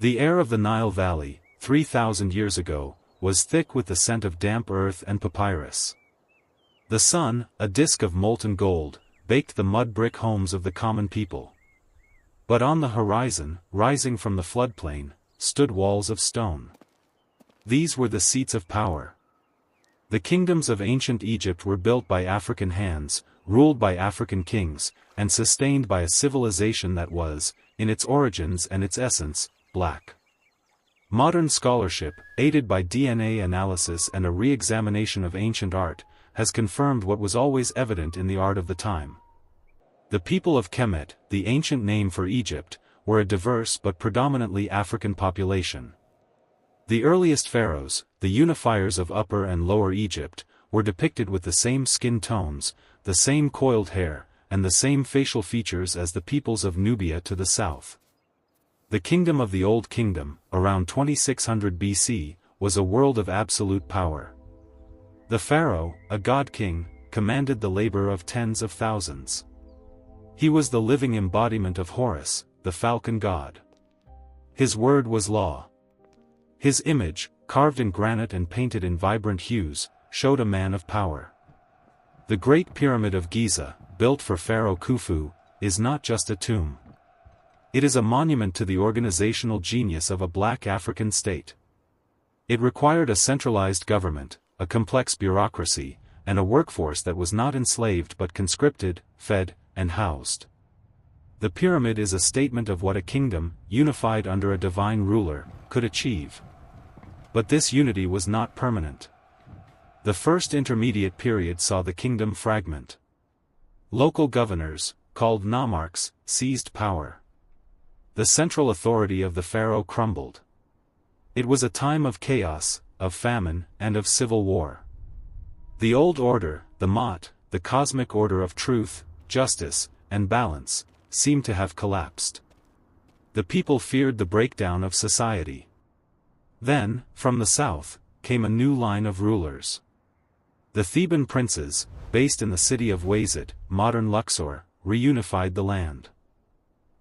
The air of the Nile Valley, 3,000 years ago, was thick with the scent of damp earth and papyrus. The sun, a disk of molten gold, baked the mud brick homes of the common people. But on the horizon, rising from the floodplain, stood walls of stone. These were the seats of power. The kingdoms of ancient Egypt were built by African hands, ruled by African kings, and sustained by a civilization that was, in its origins and its essence, black. Modern scholarship, aided by DNA analysis and a re-examination of ancient art, has confirmed what was always evident in the art of the time. The people of Kemet, the ancient name for Egypt, were a diverse but predominantly African population. The earliest pharaohs, the unifiers of Upper and Lower Egypt, were depicted with the same skin tones, the same coiled hair, and the same facial features as the peoples of Nubia to the south. The kingdom of the Old Kingdom, around 2600 BC, was a world of absolute power. The pharaoh, a god-king, commanded the labor of tens of thousands. He was the living embodiment of Horus, the falcon god. His word was law. His image, carved in granite and painted in vibrant hues, showed a man of power. The Great Pyramid of Giza, built for Pharaoh Khufu, is not just a tomb. It is a monument to the organizational genius of a black African state. It required a centralized government, a complex bureaucracy, and a workforce that was not enslaved but conscripted, fed, and housed. The pyramid is a statement of what a kingdom, unified under a divine ruler, could achieve. But this unity was not permanent. The first intermediate period saw the kingdom fragment. Local governors, called nomarchs, seized power. The central authority of the pharaoh crumbled. It was a time of chaos, of famine, and of civil war. The old order, the Ma'at, the cosmic order of truth, justice, and balance, seemed to have collapsed. The people feared the breakdown of society. Then, from the south, came a new line of rulers. The Theban princes, based in the city of Wazit, modern Luxor, reunified the land.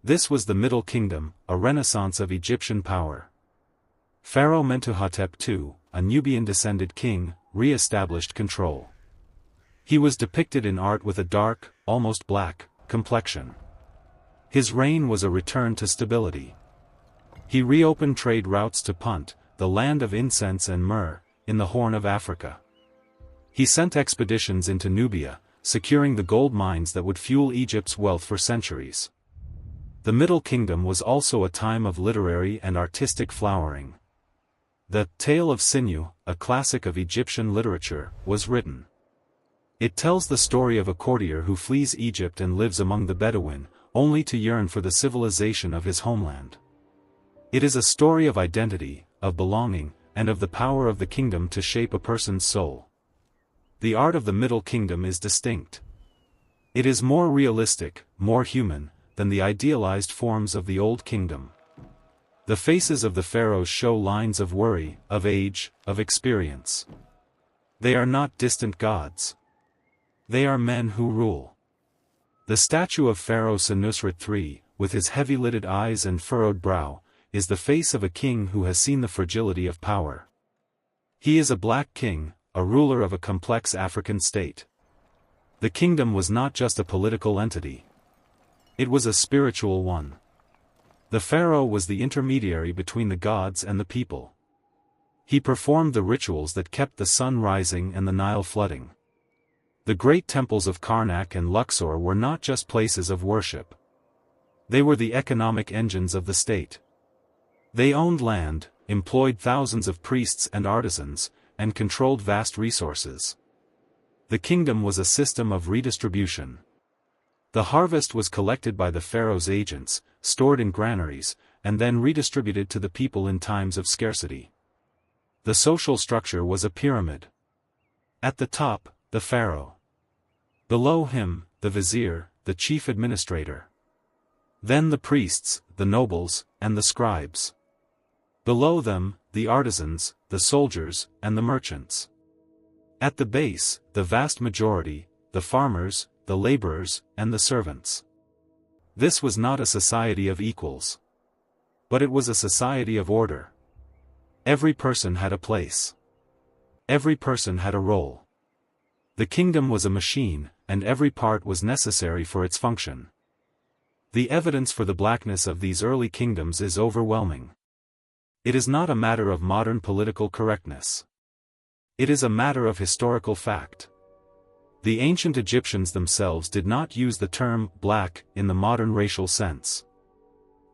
This was the Middle Kingdom, a renaissance of Egyptian power. Pharaoh Mentuhotep II, a Nubian-descended king, re-established control. He was depicted in art with a dark, almost black, complexion. His reign was a return to stability. He reopened trade routes to Punt, the land of incense and myrrh, in the Horn of Africa. He sent expeditions into Nubia, securing the gold mines that would fuel Egypt's wealth for centuries. The Middle Kingdom was also a time of literary and artistic flowering. The Tale of Sinuhe, a classic of Egyptian literature, was written. It tells the story of a courtier who flees Egypt and lives among the Bedouin, only to yearn for the civilization of his homeland. It is a story of identity, of belonging, and of the power of the kingdom to shape a person's soul. The art of the Middle Kingdom is distinct. It is more realistic, more human, than the idealized forms of the Old Kingdom. The faces of the pharaohs show lines of worry, of age, of experience. They are not distant gods. They are men who rule. The statue of Pharaoh Senusret III, with his heavy-lidded eyes and furrowed brow, is the face of a king who has seen the fragility of power. He is a black king, a ruler of a complex African state. The kingdom was not just a political entity. It was a spiritual one. The pharaoh was the intermediary between the gods and the people. He performed the rituals that kept the sun rising and the Nile flooding. The great temples of Karnak and Luxor were not just places of worship. They were the economic engines of the state. They owned land, employed thousands of priests and artisans, and controlled vast resources. The kingdom was a system of redistribution. The harvest was collected by the pharaoh's agents, stored in granaries, and then redistributed to the people in times of scarcity. The social structure was a pyramid. At the top, the pharaoh. Below him, the vizier, the chief administrator. Then the priests, the nobles, and the scribes. Below them, the artisans, the soldiers, and the merchants. At the base, the vast majority, the farmers, the laborers, and the servants. This was not a society of equals. But it was a society of order. Every person had a place. Every person had a role. The kingdom was a machine, and every part was necessary for its function. The evidence for the blackness of these early kingdoms is overwhelming. It is not a matter of modern political correctness. It is a matter of historical fact. The ancient Egyptians themselves did not use the term black in the modern racial sense.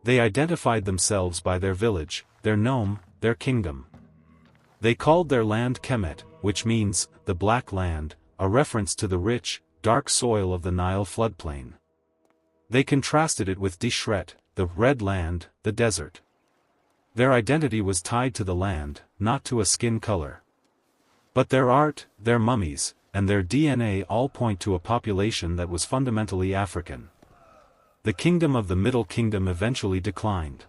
They identified themselves by their village, their nome, their kingdom. They called their land Kemet, which means, the black land, a reference to the rich, dark soil of the Nile floodplain. They contrasted it with Dishret, the red land, the desert. Their identity was tied to the land, not to a skin color. But their art, their mummies, and their DNA all point to a population that was fundamentally African. The kingdom of the Middle Kingdom eventually declined.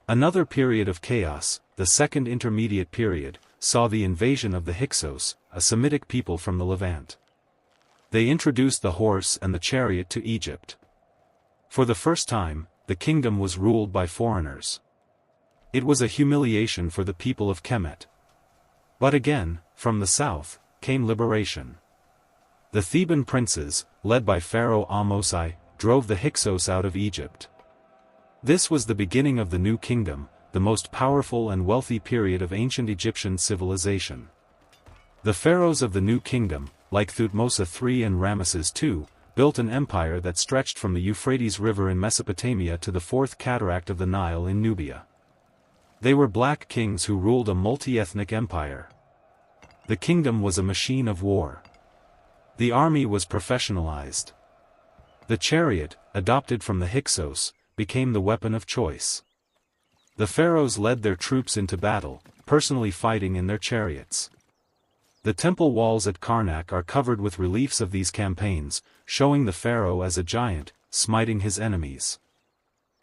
Another period of chaos, the Second Intermediate Period, saw the invasion of the Hyksos, a Semitic people from the Levant. They introduced the horse and the chariot to Egypt. For the first time, the kingdom was ruled by foreigners. It was a humiliation for the people of Kemet. But again, from the south, came liberation. The Theban princes, led by Pharaoh Ahmose, drove the Hyksos out of Egypt. This was the beginning of the New Kingdom, the most powerful and wealthy period of ancient Egyptian civilization. The pharaohs of the New Kingdom, like Thutmose III and Ramesses II, built an empire that stretched from the Euphrates River in Mesopotamia to the Fourth Cataract of the Nile in Nubia. They were black kings who ruled a multi-ethnic empire. The kingdom was a machine of war. The army was professionalized. The chariot, adopted from the Hyksos, became the weapon of choice. The pharaohs led their troops into battle, personally fighting in their chariots. The temple walls at Karnak are covered with reliefs of these campaigns, showing the pharaoh as a giant, smiting his enemies.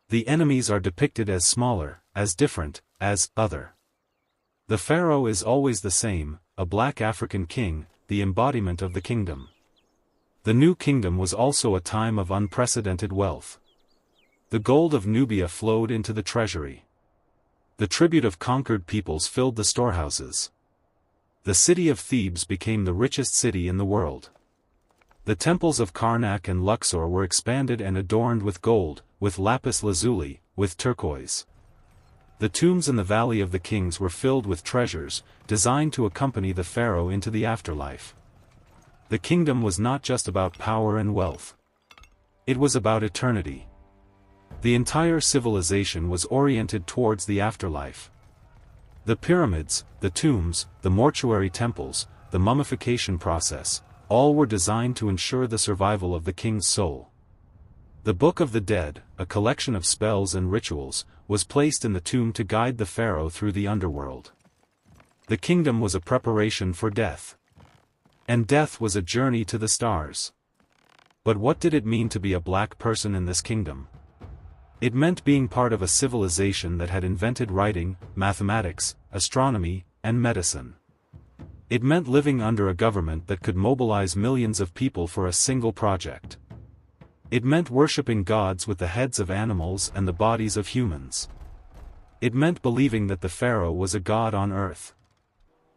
The enemies are depicted as smaller, as different, as other. The pharaoh is always the same, a black African king, the embodiment of the kingdom. The New Kingdom was also a time of unprecedented wealth. The gold of Nubia flowed into the treasury. The tribute of conquered peoples filled the storehouses. The city of Thebes became the richest city in the world. The temples of Karnak and Luxor were expanded and adorned with gold, with lapis lazuli, with turquoise. The tombs in the Valley of the Kings were filled with treasures, designed to accompany the pharaoh into the afterlife. The kingdom was not just about power and wealth. It was about eternity. The entire civilization was oriented towards the afterlife. The pyramids, the tombs, the mortuary temples, the mummification process, all were designed to ensure the survival of the king's soul. The Book of the Dead, a collection of spells and rituals, was placed in the tomb to guide the pharaoh through the underworld. The kingdom was a preparation for death. And death was a journey to the stars. But what did it mean to be a black person in this kingdom? It meant being part of a civilization that had invented writing, mathematics, astronomy, and medicine. It meant living under a government that could mobilize millions of people for a single project. It meant worshipping gods with the heads of animals and the bodies of humans. It meant believing that the pharaoh was a god on earth.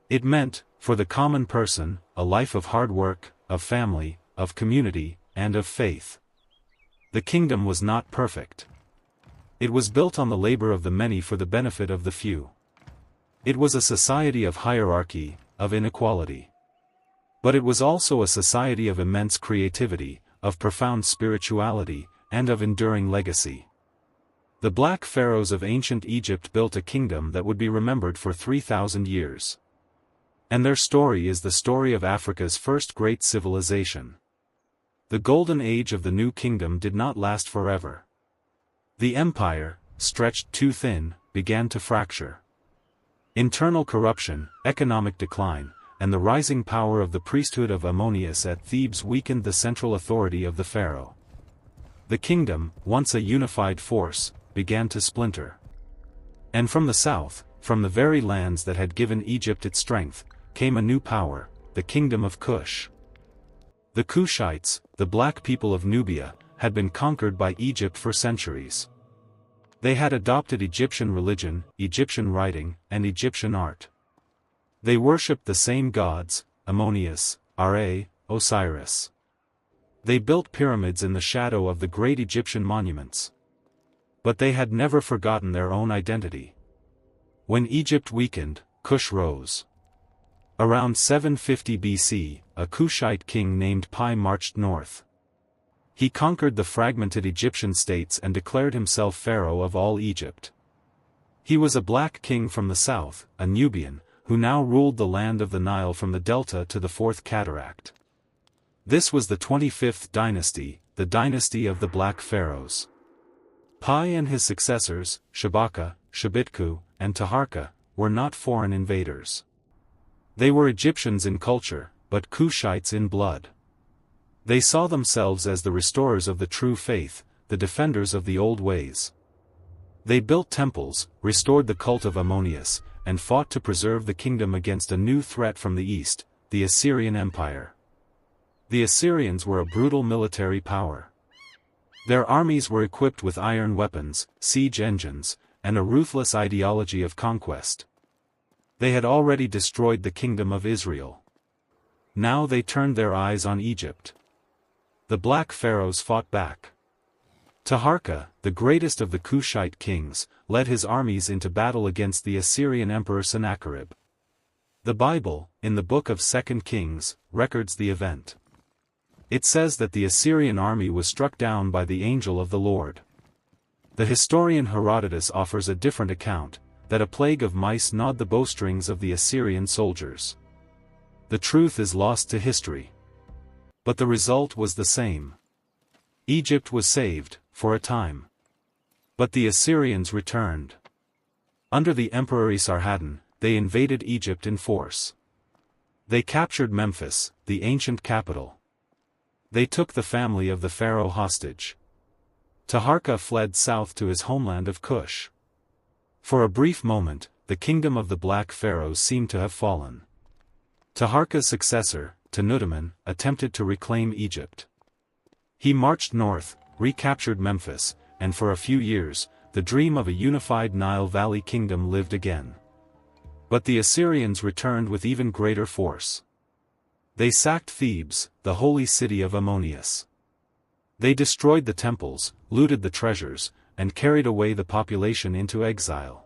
It meant, for the common person, a life of hard work, of family, of community, and of faith. The kingdom was not perfect. It was built on the labor of the many for the benefit of the few. It was a society of hierarchy, of inequality. But it was also a society of immense creativity, of profound spirituality, and of enduring legacy. The black pharaohs of ancient Egypt built a kingdom that would be remembered for 3,000 years. And their story is the story of Africa's first great civilization. The golden age of the New Kingdom did not last forever. The empire, stretched too thin, began to fracture. Internal corruption, economic decline, and the rising power of the priesthood of Ammonius at Thebes weakened the central authority of the pharaoh. The kingdom, once a unified force, began to splinter. And from the south, from the very lands that had given Egypt its strength, came a new power, the kingdom of Kush. The Kushites, the black people of Nubia, had been conquered by Egypt for centuries. They had adopted Egyptian religion, Egyptian writing, and Egyptian art. They worshipped the same gods, Ammonius, Ra, Osiris. They built pyramids in the shadow of the great Egyptian monuments. But they had never forgotten their own identity. When Egypt weakened, Cush rose. Around 750 BC, a Kushite king named Pi marched north. He conquered the fragmented Egyptian states and declared himself pharaoh of all Egypt. He was a black king from the south, a Nubian, who now ruled the land of the Nile from the delta to the Fourth Cataract. This was the 25th dynasty, the dynasty of the Black Pharaohs. Pi and his successors, Shabaka, Shabitku, and Taharka, were not foreign invaders. They were Egyptians in culture, but Kushites in blood. They saw themselves as the restorers of the true faith, the defenders of the old ways. They built temples, restored the cult of Ammonius, and fought to preserve the kingdom against a new threat from the east, the Assyrian Empire. The Assyrians were a brutal military power. Their armies were equipped with iron weapons, siege engines, and a ruthless ideology of conquest. They had already destroyed the kingdom of Israel. Now they turned their eyes on Egypt. The Black Pharaohs fought back. Taharka, the greatest of the Kushite kings, led his armies into battle against the Assyrian Emperor Sennacherib. The Bible, in the book of 2 Kings, records the event. It says that the Assyrian army was struck down by the angel of the Lord. The historian Herodotus offers a different account, that a plague of mice gnawed the bowstrings of the Assyrian soldiers. The truth is lost to history. But the result was the same. Egypt was saved, for a time. But the Assyrians returned. Under the Emperor Esarhaddon, they invaded Egypt in force. They captured Memphis, the ancient capital. They took the family of the pharaoh hostage. Taharka fled south to his homeland of Cush. For a brief moment, the kingdom of the Black Pharaohs seemed to have fallen. Taharka's successor, Tenudaman, attempted to reclaim Egypt. He marched north, recaptured Memphis, and for a few years, the dream of a unified Nile Valley kingdom lived again. But the Assyrians returned with even greater force. They sacked Thebes, the holy city of Ammonius. They destroyed the temples, looted the treasures, and carried away the population into exile.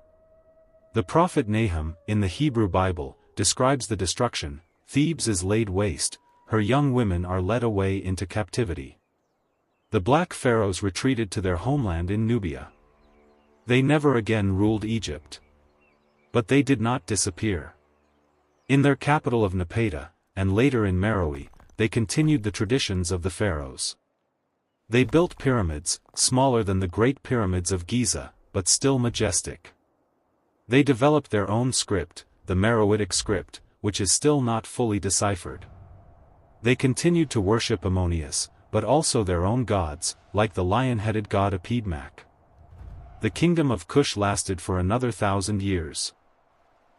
The prophet Nahum, in the Hebrew Bible, describes the destruction. Thebes is laid waste, her young women are led away into captivity. The Black Pharaohs retreated to their homeland in Nubia. They never again ruled Egypt. But they did not disappear. In their capital of Napata, and later in Meroe, they continued the traditions of the pharaohs. They built pyramids, smaller than the Great Pyramids of Giza, but still majestic. They developed their own script, the Meroitic script, which is still not fully deciphered. They continued to worship Ammonius, but also their own gods, like the lion-headed god Apidmak. The kingdom of Cush lasted for another 1,000 years.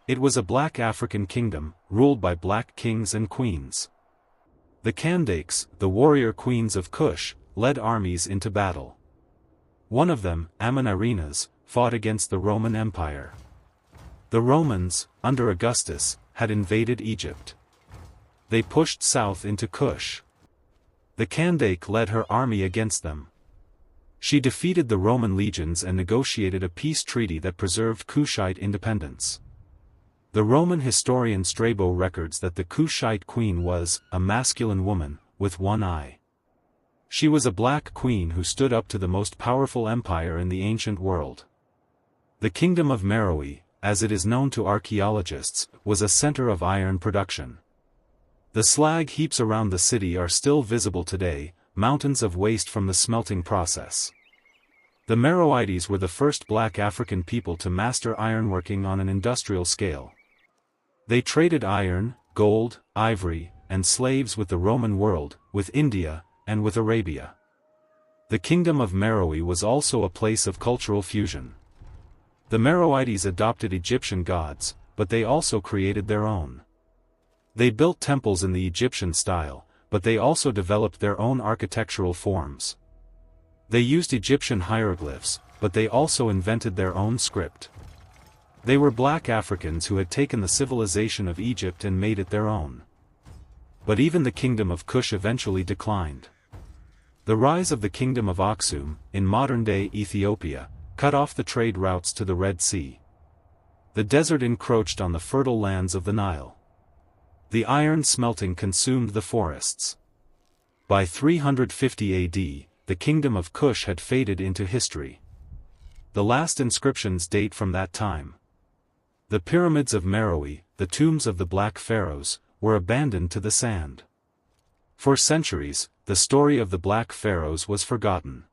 It was a black African kingdom, ruled by black kings and queens. The Kandakes, the warrior queens of Cush, led armies into battle. One of them, Ammon-Irenas, fought against the Roman Empire. The Romans, under Augustus, had invaded Egypt. They pushed south into Cush. The Kandake led her army against them. She defeated the Roman legions and negotiated a peace treaty that preserved Kushite independence. The Roman historian Strabo records that the Kushite queen was a masculine woman, with one eye. She was a black queen who stood up to the most powerful empire in the ancient world. The kingdom of Meroe, as it is known to archaeologists, was a center of iron production. The slag heaps around the city are still visible today, mountains of waste from the smelting process. The Meroites were the first black African people to master ironworking on an industrial scale. They traded iron, gold, ivory, and slaves with the Roman world, with India, and with Arabia. The kingdom of Meroe was also a place of cultural fusion. The Meroites adopted Egyptian gods, but they also created their own. They built temples in the Egyptian style, but they also developed their own architectural forms. They used Egyptian hieroglyphs, but they also invented their own script. They were black Africans who had taken the civilization of Egypt and made it their own. But even the kingdom of Kush eventually declined. The rise of the kingdom of Aksum, in modern-day Ethiopia, cut off the trade routes to the Red Sea. The desert encroached on the fertile lands of the Nile. The iron smelting consumed the forests. By 350 AD, the kingdom of Kush had faded into history. The last inscriptions date from that time. The pyramids of Meroe, the tombs of the Black Pharaohs, were abandoned to the sand. For centuries, the story of the Black Pharaohs was forgotten.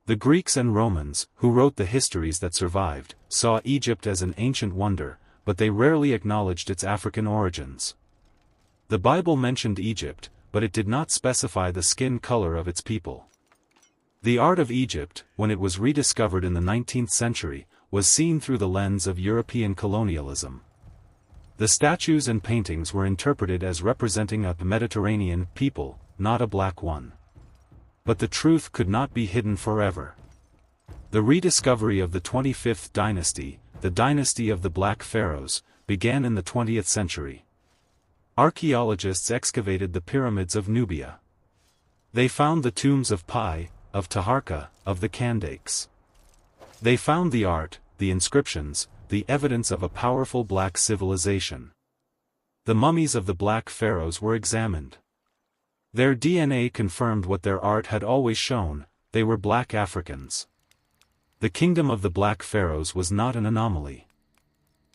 The Greeks and Romans, who wrote the histories that survived, saw Egypt as an ancient wonder, but they rarely acknowledged its African origins. The Bible mentioned Egypt, but it did not specify the skin color of its people. The art of Egypt, when it was rediscovered in the 19th century, was seen through the lens of European colonialism. The statues and paintings were interpreted as representing a Mediterranean people, not a black one. But the truth could not be hidden forever. The rediscovery of the 25th dynasty, the dynasty of the Black Pharaohs, began in the 20th century. Archaeologists excavated the pyramids of Nubia. They found the tombs of Pi, of Taharka, of the Kandakes. They found the art, the inscriptions, the evidence of a powerful black civilization. The mummies of the Black Pharaohs were examined. Their DNA confirmed what their art had always shown: they were black Africans. The kingdom of the Black Pharaohs was not an anomaly.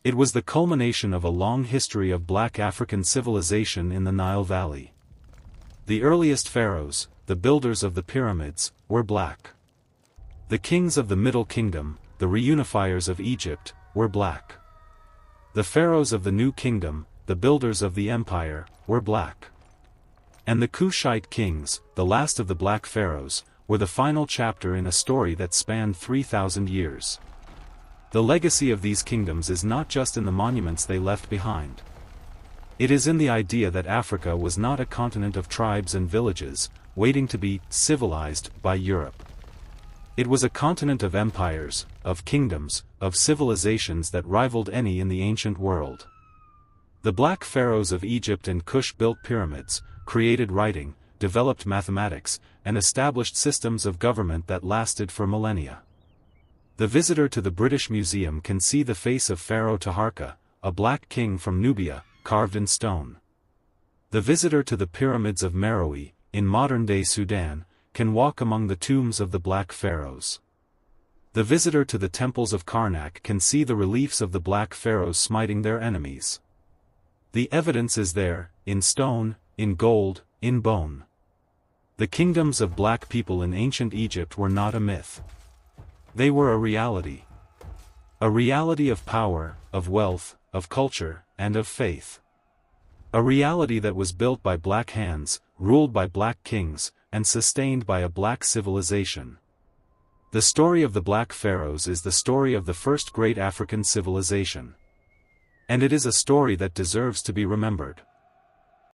It was the culmination of a long history of black African civilization in the Nile Valley. The earliest pharaohs, the builders of the pyramids, were black. The kings of the Middle Kingdom, the reunifiers of Egypt, were black. The pharaohs of the New Kingdom, the builders of the empire, were black. And the Kushite kings, the last of the Black Pharaohs, were the final chapter in a story that spanned 3,000 years. The legacy of these kingdoms is not just in the monuments they left behind. It is in the idea that Africa was not a continent of tribes and villages, waiting to be civilized by Europe. It was a continent of empires, of kingdoms, of civilizations that rivaled any in the ancient world. The Black Pharaohs of Egypt and Kush built pyramids, created writing, developed mathematics, and established systems of government that lasted for millennia. The visitor to the British Museum can see the face of Pharaoh Taharka, a black king from Nubia, carved in stone. The visitor to the pyramids of Meroe, in modern-day Sudan, can walk among the tombs of the Black Pharaohs. The visitor to the temples of Karnak can see the reliefs of the Black Pharaohs smiting their enemies. The evidence is there, in stone, in gold, in bone. The kingdoms of black people in ancient Egypt were not a myth. They were a reality. A reality of power, of wealth, of culture, and of faith. A reality that was built by black hands, ruled by black kings, and sustained by a black civilization. The story of the Black Pharaohs is the story of the first great African civilization. And it is a story that deserves to be remembered.